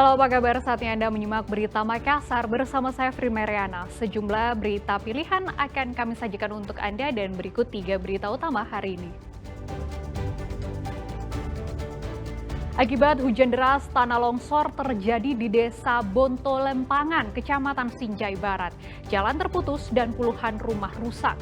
Halo, apa kabar? Saatnya Anda menyimak berita Makassar bersama saya Fri Mariana. Sejumlah berita pilihan akan kami sajikan untuk Anda dan berikut 3 berita utama hari ini. Akibat hujan deras, tanah longsor terjadi di Desa Bonto Lempangan, Kecamatan Sinjai Barat. Jalan terputus dan puluhan rumah rusak.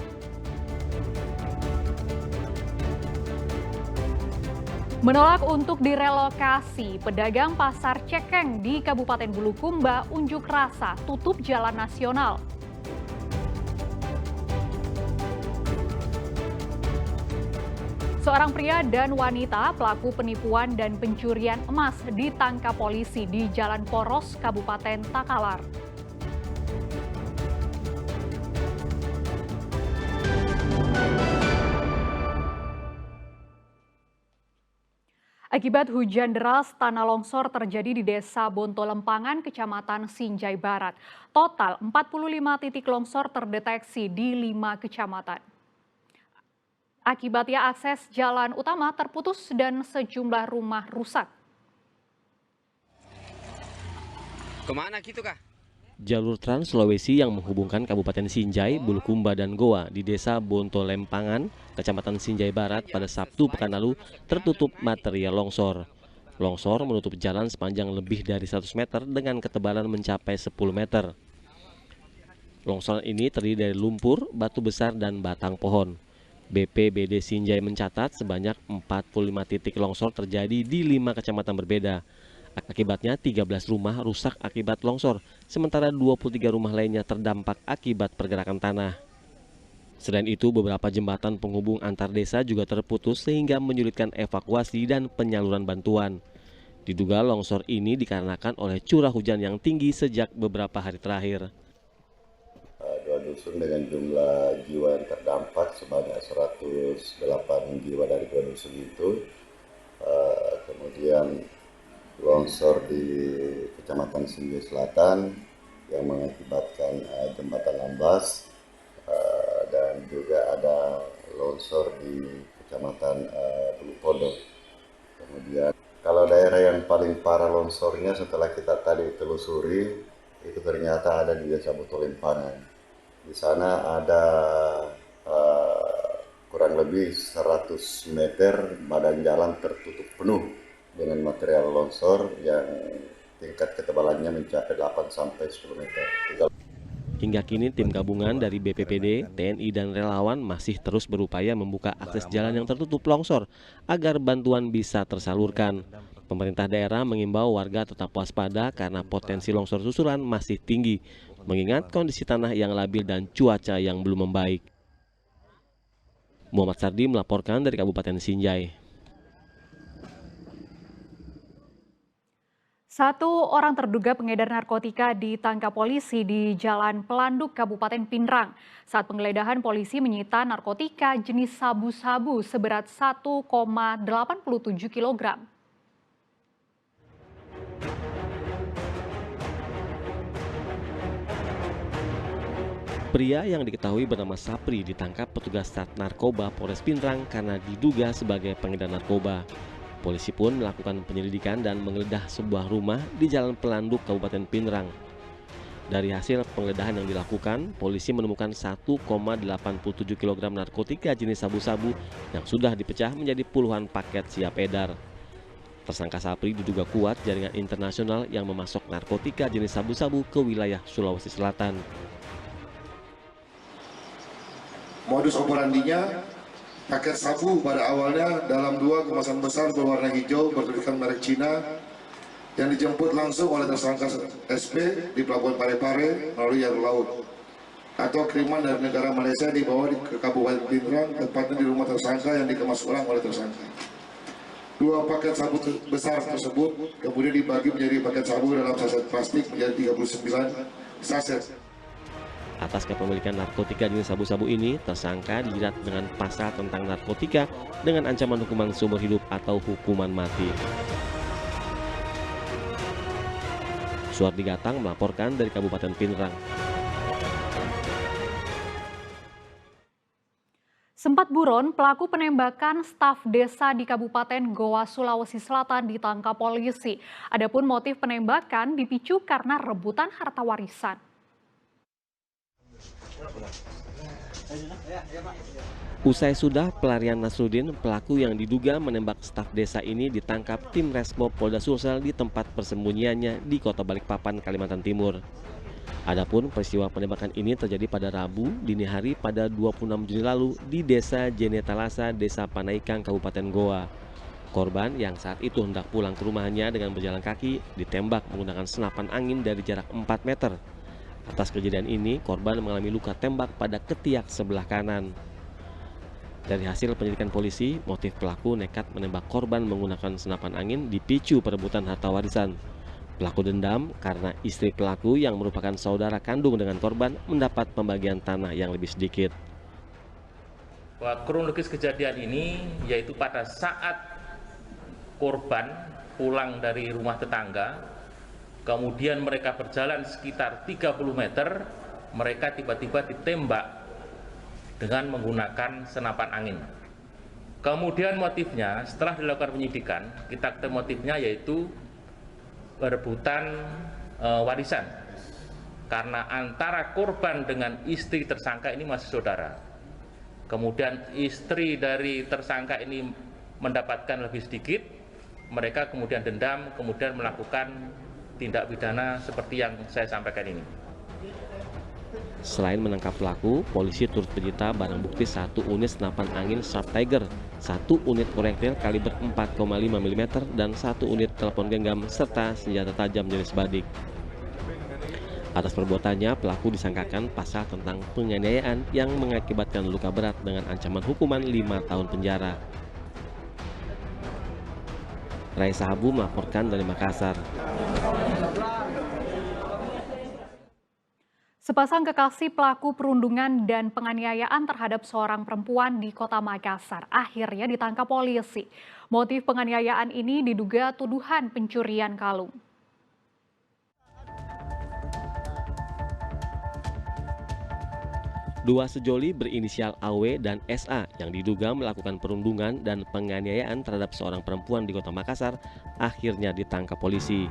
Menolak untuk direlokasi, pedagang pasar Cekeng di Kabupaten Bulukumba unjuk rasa tutup jalan nasional. Seorang pria dan wanita pelaku penipuan dan pencurian emas ditangkap polisi di Jalan Poros, Kabupaten Takalar. Akibat hujan deras, tanah longsor terjadi di Desa Bonto Lempangan, Kecamatan Sinjai Barat. Total 45 titik longsor terdeteksi di 5 kecamatan. Akibatnya akses jalan utama terputus dan sejumlah rumah rusak. Kemana gitu kah? Jalur Trans Sulawesi yang menghubungkan Kabupaten Sinjai, Bulukumba, dan Goa di Desa Bonto Lempangan, Kecamatan Sinjai Barat pada Sabtu pekan lalu tertutup material longsor. Longsor menutup jalan sepanjang lebih dari 100 meter dengan ketebalan mencapai 10 meter. Longsoran ini terdiri dari lumpur, batu besar, dan batang pohon. BPBD Sinjai mencatat sebanyak 45 titik longsor terjadi di 5 kecamatan berbeda. Akibatnya 13 rumah rusak akibat longsor, sementara 23 rumah lainnya terdampak akibat pergerakan tanah. Selain itu, beberapa jembatan penghubung antar desa juga terputus sehingga menyulitkan evakuasi dan penyaluran bantuan. Diduga longsor ini dikarenakan oleh curah hujan yang tinggi sejak beberapa hari terakhir. Dua dusun dengan jumlah jiwa yang terdampak sebanyak 108 jiwa dari dua dusun itu. Kemudian longsor di Kecamatan Sinjai Selatan yang mengakibatkan jembatan amblas, dan juga ada longsor di Kecamatan Bulupodo. Kemudian kalau daerah yang paling parah longsornya setelah kita tadi telusuri itu ternyata ada di Desa Bonto Lempangan. Di sana ada kurang lebih 100 meter badan jalan tertutup penuh dengan material longsor yang tingkat ketebalannya mencapai 8-10 meter. Hingga kini tim gabungan dari BPBD, TNI, dan relawan masih terus berupaya membuka akses jalan yang tertutup longsor agar bantuan bisa tersalurkan. Pemerintah daerah mengimbau warga tetap waspada karena potensi longsor susulan masih tinggi, mengingat kondisi tanah yang labil dan cuaca yang belum membaik. Muhammad Sardi melaporkan dari Kabupaten Sinjai. Satu orang terduga pengedar narkotika ditangkap polisi di Jalan Pelanduk, Kabupaten Pinrang. Saat penggeledahan, polisi menyita narkotika jenis sabu-sabu seberat 1,87 kg. Pria yang diketahui bernama Sapri ditangkap petugas Sat Narkoba Polres Pinrang karena diduga sebagai pengedar narkoba. Polisi pun melakukan penyelidikan dan menggeledah sebuah rumah di Jalan Pelanduk, Kabupaten Pinrang. Dari hasil penggeledahan yang dilakukan, polisi menemukan 1,87 kg narkotika jenis sabu-sabu yang sudah dipecah menjadi puluhan paket siap edar. Tersangka Sapri diduga kuat jaringan internasional yang memasok narkotika jenis sabu-sabu ke wilayah Sulawesi Selatan. Modus operandinya, paket sabu pada awalnya dalam 2 kemasan besar berwarna hijau bertuliskan merek Cina yang dijemput langsung oleh tersangka SP di Pelabuhan Parepare melalui jalur laut, atau kiriman dari negara Malaysia dibawa ke Kabupaten Pinrang, tepatnya di rumah tersangka yang dikemas ulang oleh tersangka. 2 paket sabu besar tersebut kemudian dibagi menjadi paket sabu dalam saset plastik menjadi 39 saset. Atas kepemilikan narkotika jenis sabu-sabu ini, tersangka dijerat dengan pasal tentang narkotika dengan ancaman hukuman seumur hidup atau hukuman mati. Suardi Gatang melaporkan dari Kabupaten Pinrang. Sempat buron, pelaku penembakan staf desa di Kabupaten Goa, Sulawesi Selatan ditangkap polisi. Adapun motif penembakan dipicu karena rebutan harta warisan. Usai sudah pelarian Nasruddin, pelaku yang diduga menembak staf desa ini ditangkap tim Resmob Polda Sulsel di tempat persembunyiannya di Kota Balikpapan, Kalimantan Timur. Adapun peristiwa penembakan ini terjadi pada Rabu dini hari pada 26 Juni lalu di Desa Jenetalasa, Desa Panaikang, Kabupaten Goa. Korban yang saat itu hendak pulang ke rumahnya dengan berjalan kaki ditembak menggunakan senapan angin dari jarak 4 meter. Atas kejadian ini, korban mengalami luka tembak pada ketiak sebelah kanan. Dari hasil penyelidikan polisi, motif pelaku nekat menembak korban menggunakan senapan angin dipicu perebutan harta warisan. Pelaku dendam karena istri pelaku yang merupakan saudara kandung dengan korban mendapat pembagian tanah yang lebih sedikit. Kronologis kejadian ini yaitu pada saat korban pulang dari rumah tetangga, kemudian mereka berjalan sekitar 30 meter, mereka tiba-tiba ditembak dengan menggunakan senapan angin. Kemudian motifnya setelah dilakukan penyidikan, kita ketemu motifnya yaitu perebutan warisan, karena antara korban dengan istri tersangka ini masih saudara. Kemudian istri dari tersangka ini mendapatkan lebih sedikit, mereka kemudian dendam, kemudian melakukan tindak pidana seperti yang saya sampaikan ini. Selain menangkap pelaku, polisi turut menyita barang bukti 1 unit senapan angin Sharp Tiger, 1 unit proyektil kaliber 4,5 mm, dan 1 unit telepon genggam serta senjata tajam jenis badik. Atas perbuatannya, pelaku disangkakan pasal tentang penganiayaan yang mengakibatkan luka berat dengan ancaman hukuman 5 tahun penjara. Raisa Habu melaporkan dari Makassar. Sepasang kekasih pelaku perundungan dan penganiayaan terhadap seorang perempuan di Kota Makassar akhirnya ditangkap polisi. Motif penganiayaan ini diduga tuduhan pencurian kalung. Dua sejoli berinisial AW dan SA yang diduga melakukan perundungan dan penganiayaan terhadap seorang perempuan di Kota Makassar akhirnya ditangkap polisi.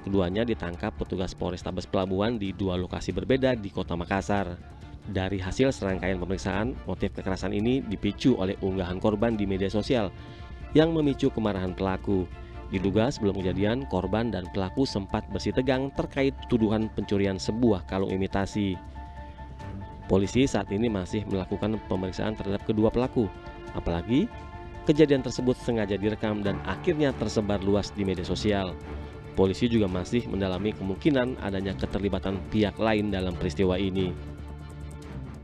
Keduanya ditangkap petugas Polrestabes Pelabuhan di 2 lokasi berbeda di Kota Makassar. Dari hasil serangkaian pemeriksaan, motif kekerasan ini dipicu oleh unggahan korban di media sosial yang memicu kemarahan pelaku. Diduga sebelum kejadian, korban dan pelaku sempat bersih tegang terkait tuduhan pencurian sebuah kalung imitasi. Polisi saat ini masih melakukan pemeriksaan terhadap kedua pelaku. Apalagi, kejadian tersebut sengaja direkam dan akhirnya tersebar luas di media sosial. Polisi juga masih mendalami kemungkinan adanya keterlibatan pihak lain dalam peristiwa ini.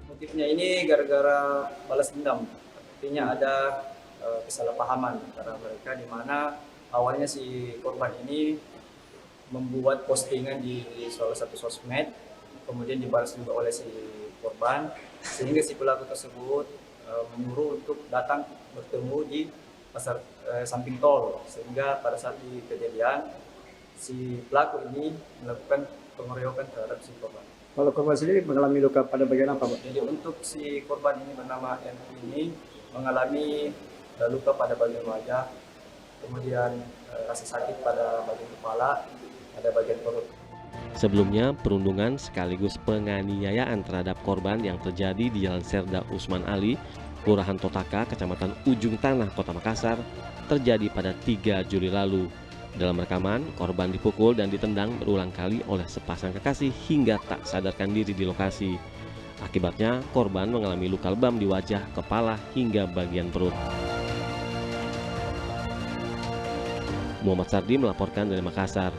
Motifnya ini gara-gara balas dendam. Artinya ada kesalahpahaman antara mereka, di mana awalnya si korban ini membuat postingan di salah satu sosmed, kemudian dibalas juga oleh si korban, sehingga si pelaku tersebut menyuruh untuk datang bertemu di pasar samping tol, sehingga pada saat di kejadian si pelaku ini melakukan pengeroyokan terhadap si korban. Kalau korban sendiri mengalami luka pada bagian apa, Pak? Jadi untuk si korban ini bernama M ini mengalami luka pada bagian wajah, kemudian rasa sakit pada bagian kepala, pada bagian perut. Sebelumnya, perundungan sekaligus penganiayaan terhadap korban yang terjadi di Jalan Serda Usman Ali, Kelurahan Totaka, Kecamatan Ujung Tanah, Kota Makassar, terjadi pada 3 Juli lalu. Dalam rekaman, korban dipukul dan ditendang berulang kali oleh sepasang kekasih hingga tak sadarkan diri di lokasi. Akibatnya, korban mengalami luka lebam di wajah, kepala, hingga bagian perut. Muhammad Sardi melaporkan dari Makassar.